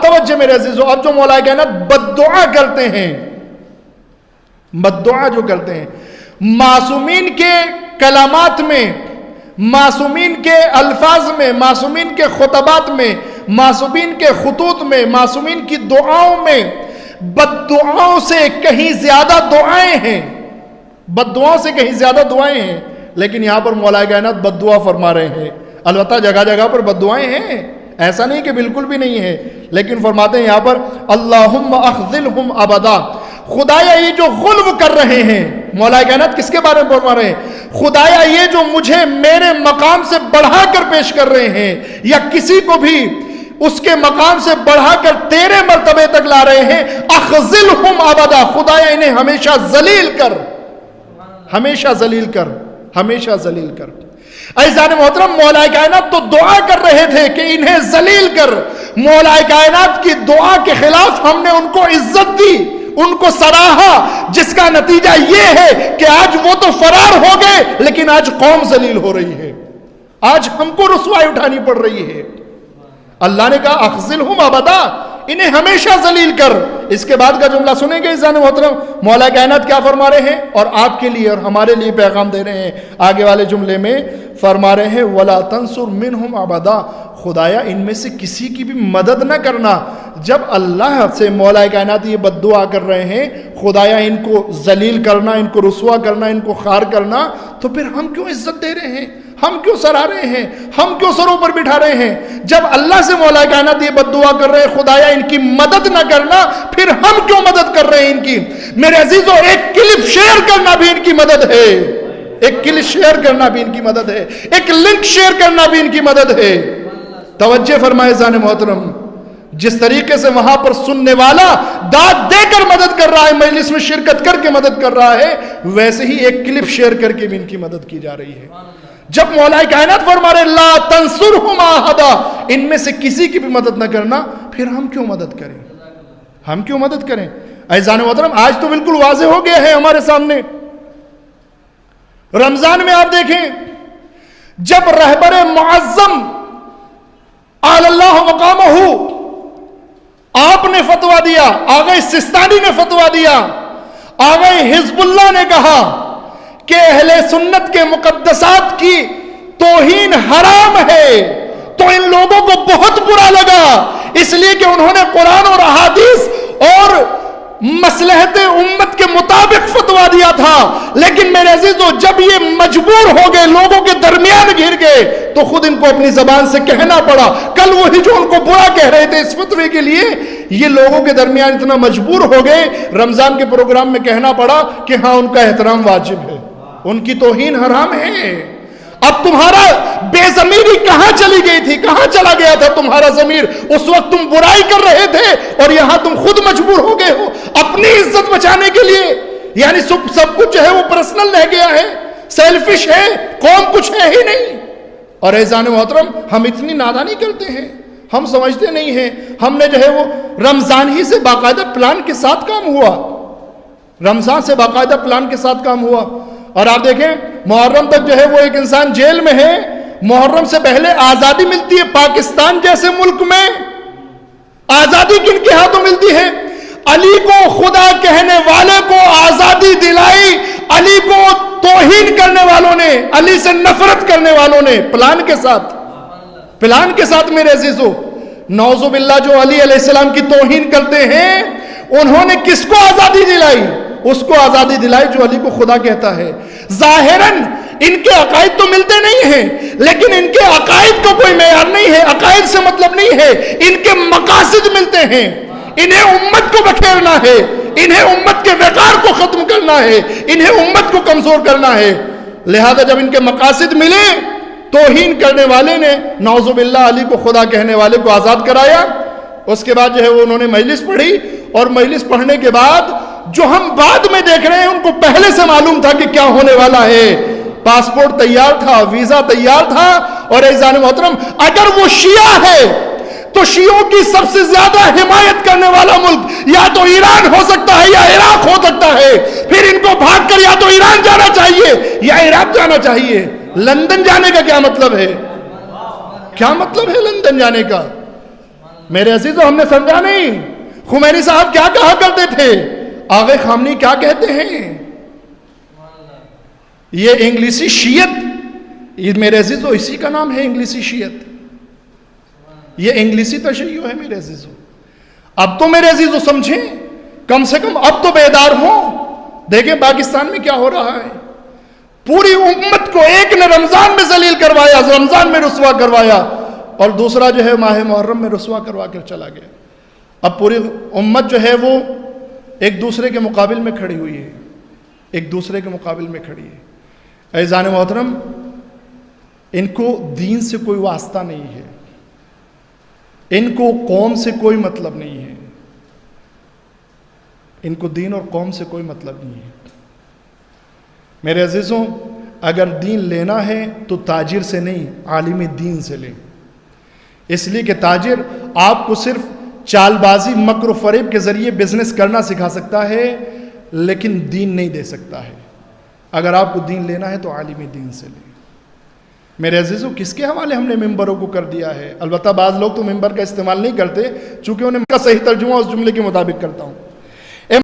توجہ میرے عزیزو، اب جو مولا کائنات بد دعا کرتے ہیں، بد دعا جو کرتے ہیں، معصومین کے کلامات میں، معصومین کے الفاظ میں، معصومین کے خطبات میں، معصومین کے خطوط میں، معصومین کی دعاؤں میں بد دعاؤں سے کہیں زیادہ دعائیں ہیں، بد دعاؤں سے کہیں زیادہ دعائیں ہیں، لیکن یہاں پر مولا کائنات بد دعا فرما رہے ہیں۔ البتہ جگہ جگہ پر بد دعائیں ہیں، ایسا نہیں کہ بالکل بھی نہیں ہے، لیکن فرماتے ہیں یہاں پر اللہم اخذلہم ابدا، خدایا یہ جو غلو کر رہے ہیں، مولا کائنات کس کے بارے میں فرما رہے ہیں؟ خدایا یہ جو مجھے میرے مقام سے بڑھا کر پیش کر رہے ہیں، یا کسی کو بھی اس کے مقام سے بڑھا کر تیرے مرتبے تک لا رہے ہیں، اخذلہم ابدا، خدایا انہیں ہمیشہ ذلیل کر، ہمیشہ ذلیل کر، ہمیشہ ذلیل کر۔ عزیزان محترم، مولا کائنات تو دعا کر رہے تھے کہ انہیں ذلیل کر، مولا کائنات کی دعا کے خلاف ہم نے ان کو عزت دی، ان کو سراہا، جس کا نتیجہ یہ ہے کہ آج وہ تو فرار ہو گئے، لیکن آج قوم ذلیل ہو رہی ہے، آج ہم کو رسوائی اٹھانی پڑ رہی ہے۔ اللہ نے کہا اخذلہم ابدا، انہیں ہمیشہ ذلیل کر۔ اس کے بعد کا جملہ سنیں گے عزیزان محترم، مولا کائنات کیا فرما رہے ہیں اور آپ کے لیے اور ہمارے لیے پیغام دے رہے ہیں۔ آگے والے جملے میں فرما رہے ہیں وَلَا تَنْصُرْ مِنْهُمْ ابدا، خدایا ان میں سے کسی کی بھی مدد نہ کرنا۔ جب اللہ سے مولا کائنات یہ بد دعا کر رہے ہیں، خدایا ان کو ذلیل کرنا، ان کو رسوا کرنا، ان کو خار کرنا، تو پھر ہم کیوں عزت دے رہے ہیں، ہم کیوں سراہ رہے ہیں، ہم کیوں سروں پر بٹھا رہے ہیں؟ جب اللہ سے مولا کائنات یہ بد دعا کر رہے ہیں خدایا ان کی مدد نہ کرنا، پھر ہم کیوں مدد کر رہے ہیں ان کی؟ میرے عزیزو، ایک کلپ شیئر کرنا بھی ان کی مدد ہے، ایک کلپ شیئر کرنا بھی ان کی مدد ہے، ایک لنک شیئر کرنا بھی ان کی مدد ہے۔ توجہ فرمائے عزیزان محترم، جس طریقے سے وہاں پر سننے والا داد دے کر مدد کر رہا ہے، مجلس میں شرکت کر کے مدد کر رہا ہے، ویسے ہی ایک کلپ شیئر کر کے بھی ان کی مدد کی جا رہی ہے۔ جب مولا کائنات فرما رہے لا تنصرہم احدا، ان میں سے کسی کی بھی مدد نہ کرنا، پھر ہم کیوں مدد کریں، ہم کیوں مدد کریں؟ عزیزان محترم، آج تو بالکل واضح ہو گیا ہے ہمارے سامنے۔ رمضان میں آپ دیکھیں، جب رہبر معظم اعلی اللہ مقامہ آپ نے فتویٰ دیا، آغا سستانی نے فتویٰ دیا، آغا حزب اللہ نے کہا کہ اہل سنت کے مقدسات کی توہین حرام ہے، تو ان لوگوں کو بہت برا لگا، اس لیے کہ انہوں نے قرآن اور احادیث اور مصلحت امت کے مطابق فتویٰ دیا تھا۔ لیکن میرے عزیزو، جب یہ مجبور ہو گئے، لوگوں کے درمیان گر گئے، تو خود ان کو اپنی زبان سے کہنا پڑا۔ کل وہی جو ان کو برا کہہ رہے تھے اس فتوے کے لیے، یہ لوگوں کے درمیان اتنا مجبور ہو گئے، رمضان کے پروگرام میں کہنا پڑا کہ ہاں ان کا احترام واجب ہے، ان کی توہین حرام ہے۔ اب تمہارا بے ضمیری کہاں چلی گئی تھی، کہاں چلا گیا تھا تمہارا ضمیر؟ اس وقت تم برائی کر رہے تھے اور یہاں تم خود مجبور ہو گئے ہو اپنی عزت بچانے کے لیے۔ یعنی سب کچھ جو ہے وہ پرسنل رہ گیا ہے، سیلفش ہے، قوم کچھ ہے ہی نہیں۔ اور عزیزان محترم، ہم اتنی نادانی کرتے ہیں، ہم سمجھتے نہیں ہیں۔ ہم نے جو ہے وہ رمضان ہی سے باقاعدہ پلان کے ساتھ کام ہوا، رمضان سے باقاعدہ پلان کے ساتھ کام ہوا۔ اور آپ دیکھیں محرم تک جو ہے وہ ایک انسان جیل میں ہے، محرم سے پہلے آزادی ملتی ہے۔ پاکستان جیسے ملک میں آزادی کن کے ہاتھوں ملتی ہے؟ علی کو خدا کہنے والے کو آزادی دلائی، علی کو توہین کرنے والوں نے، علی سے نفرت کرنے والوں نے، پلان کے ساتھ، پلان کے ساتھ میرے عزیزو۔ نعوذ باللہ، جو علی علیہ السلام کی توہین کرتے ہیں، انہوں نے کس کو آزادی دلائی؟ اس کو آزادی دلائی جو علی کو خدا کہتا ہے۔ ظاہراً ان کے عقائد تو ملتے نہیں ہیں، لیکن ان کے عقائد کا کوئی معیار نہیں ہے، عقائد سے مطلب نہیں ہے، ان کے مقاصد ملتے ہیں۔ انہیں امت کو بکھیرنا ہے، انہیں امت کے وقار کو ختم کرنا ہے، انہیں امت کو کمزور کرنا ہے۔ لہذا جب ان کے مقاصد ملے، توہین کرنے والے نے نعوذ باللہ علی کو خدا کہنے والے کو آزاد کرایا۔ اس کے بعد جو ہے وہ انہوں نے مجلس پڑھی، اور مجلس پڑھنے کے بعد جو ہم بعد میں دیکھ رہے ہیں، ان کو پہلے سے معلوم تھا کہ کیا ہونے والا ہے۔ پاسپورٹ تیار تھا، ویزا تیار تھا۔ اور عزیزان محترم، اگر وہ شیعہ ہے تو شیعوں کی سب سے زیادہ حمایت کرنے والا ملک یا تو ایران ہو سکتا ہے یا عراق ہو سکتا ہے۔ پھر ان کو بھاگ کر یا تو ایران جانا چاہیے یا عراق جانا چاہیے۔ لندن جانے کا کیا مطلب ہے؟ کیا مطلب ہے لندن جانے کا؟ میرے عزیزو ہم نے سمجھا نہیں خمینی صاحب کیا کہا کرتے تھے، آغا خامنی کیا کہتے ہیں؟ یہ انگلیسی شیعت، یہ میرے عزیزو اسی کا نام ہے انگلیسی شیعت، یہ انگلیسی تشیع ہے میرے عزیزو۔ اب تو میرے عزیزو سمجھیں، کم سے کم اب تو بیدار ہوں۔ دیکھیں پاکستان میں کیا ہو رہا ہے، پوری امت کو ایک نے رمضان میں ذلیل کروایا، رمضان میں رسوا کروایا، اور دوسرا جو ہے ماہ محرم میں رسوا کروا کر چلا گیا۔ اب پوری امت جو ہے وہ ایک دوسرے کے مقابل میں کھڑی ہوئی ہے، ایک دوسرے کے مقابل میں کھڑی ہے۔ عزیزان محترم، ان کو دین سے کوئی واسطہ نہیں ہے، ان کو قوم سے کوئی مطلب نہیں ہے، ان کو دین اور قوم سے کوئی مطلب نہیں ہے۔ میرے عزیزوں، اگر دین لینا ہے تو تاجر سے نہیں، عالم دین سے لیں، اس لیے کہ تاجر آپ کو صرف چال بازی، مکر و فریب کے ذریعے بزنس کرنا سکھا سکتا ہے، لیکن دین نہیں دے سکتا ہے۔ اگر آپ کو دین لینا ہے تو عالم دین سے لیں۔ میرے عزیزوں، کس کے حوالے ہم نے ممبروں کو کر دیا ہے؟ البتہ بعض لوگ تو ممبر کا استعمال نہیں کرتے، چونکہ انہیں کا صحیح ترجمہ اس جملے کے مطابق کرتا ہوں۔